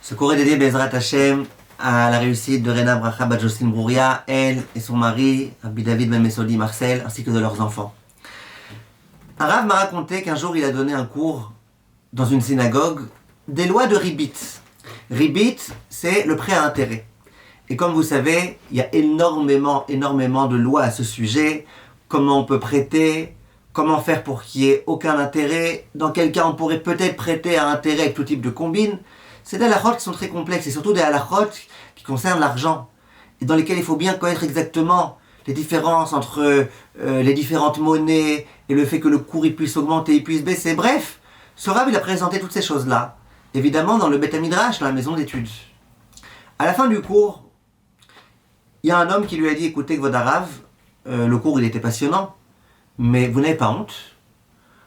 Ce cours est dédié Bezrat Hashem à la réussite de Rena Bracha Bat Jocelyne Brouria, elle et son mari, Rabbi David Ben Mesodi Marcel, ainsi que de leurs enfants. Un Rav m'a raconté qu'un jour il a donné un cours dans une synagogue des lois de Ribit. Ribit, c'est le prêt à intérêt. Et comme vous savez, il y a énormément de lois à ce sujet. Comment on peut prêter, comment faire pour qu'il n'y ait aucun intérêt, dans quel cas on pourrait peut-être prêter à intérêt avec tout type de combine. C'est des halakhot qui sont très complexes, et surtout des halakhot qui concernent l'argent, et dans lesquels il faut bien connaître exactement les différences entre les différentes monnaies, et le fait que le cours il puisse augmenter, il puisse baisser. Bref, ce Rav il a présenté toutes ces choses-là, évidemment dans le Beth Midrash, dans la maison d'études. À la fin du cours, il y a un homme qui lui a dit, écoutez, Kvod Harav, le cours il était passionnant, mais vous n'avez pas honte?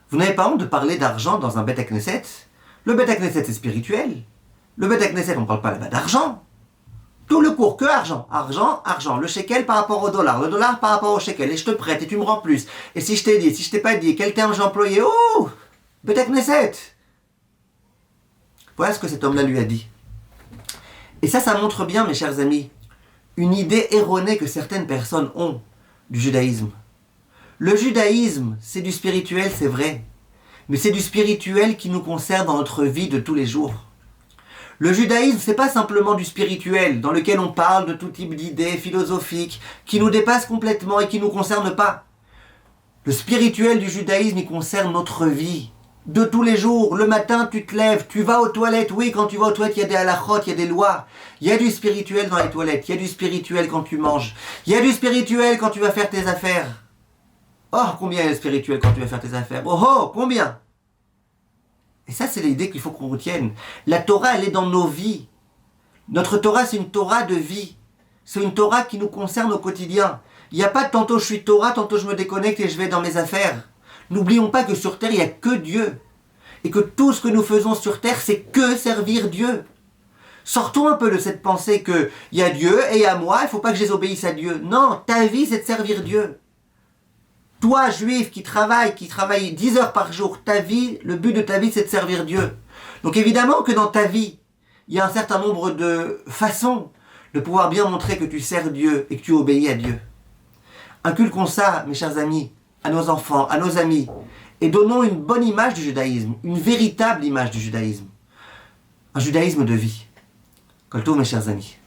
Vous n'avez pas honte de parler d'argent dans un Beth Knesset? Le Beth Knesset c'est spirituel. Le Beth Knesset, on ne parle pas là-bas d'argent. Tout le cours, que argent. Argent, argent. Le shekel par rapport au dollar. Le dollar par rapport au shekel. Et je te prête et tu me rends plus. Et si je t'ai dit, si je t'ai pas dit, quel terme j'ai employé? Oh, Beth Knesset. Voilà ce que cet homme-là lui a dit. Et ça montre bien, mes chers amis, une idée erronée que certaines personnes ont du judaïsme. Le judaïsme, c'est du spirituel, c'est vrai. Mais c'est du spirituel qui nous concerne dans notre vie de tous les jours. Le judaïsme, c'est pas simplement du spirituel, dans lequel on parle de tout type d'idées philosophiques, qui nous dépassent complètement et qui nous concernent pas. Le spirituel du judaïsme, il concerne notre vie, de tous les jours. Le matin, tu te lèves, tu vas aux toilettes. Oui, quand tu vas aux toilettes, il y a des halakhot, il y a des lois. Il y a du spirituel dans les toilettes, il y a du spirituel quand tu manges. Il y a du spirituel quand tu vas faire tes affaires. Oh, combien il y a de spirituel quand tu vas faire tes affaires? Oh, combien? Et ça, c'est l'idée qu'il faut qu'on retienne. La Torah, elle est dans nos vies. Notre Torah, c'est une Torah de vie. C'est une Torah qui nous concerne au quotidien. Il n'y a pas de tantôt je suis Torah, tantôt je me déconnecte et je vais dans mes affaires. N'oublions pas que sur terre, il n'y a que Dieu. Et que tout ce que nous faisons sur terre, c'est que servir Dieu. Sortons un peu de cette pensée qu'il y a Dieu et il y a moi, il ne faut pas que je désobéisse à Dieu. Non, ta vie, c'est de servir Dieu. Toi, juif, qui travaille 10 heures par jour, ta vie, le but de ta vie, c'est de servir Dieu. Donc évidemment que dans ta vie, il y a un certain nombre de façons de pouvoir bien montrer que tu sers Dieu et que tu obéis à Dieu. Inculquons ça, mes chers amis, à nos enfants, à nos amis, et donnons une bonne image du judaïsme, une véritable image du judaïsme. Un judaïsme de vie. Kol tov, mes chers amis.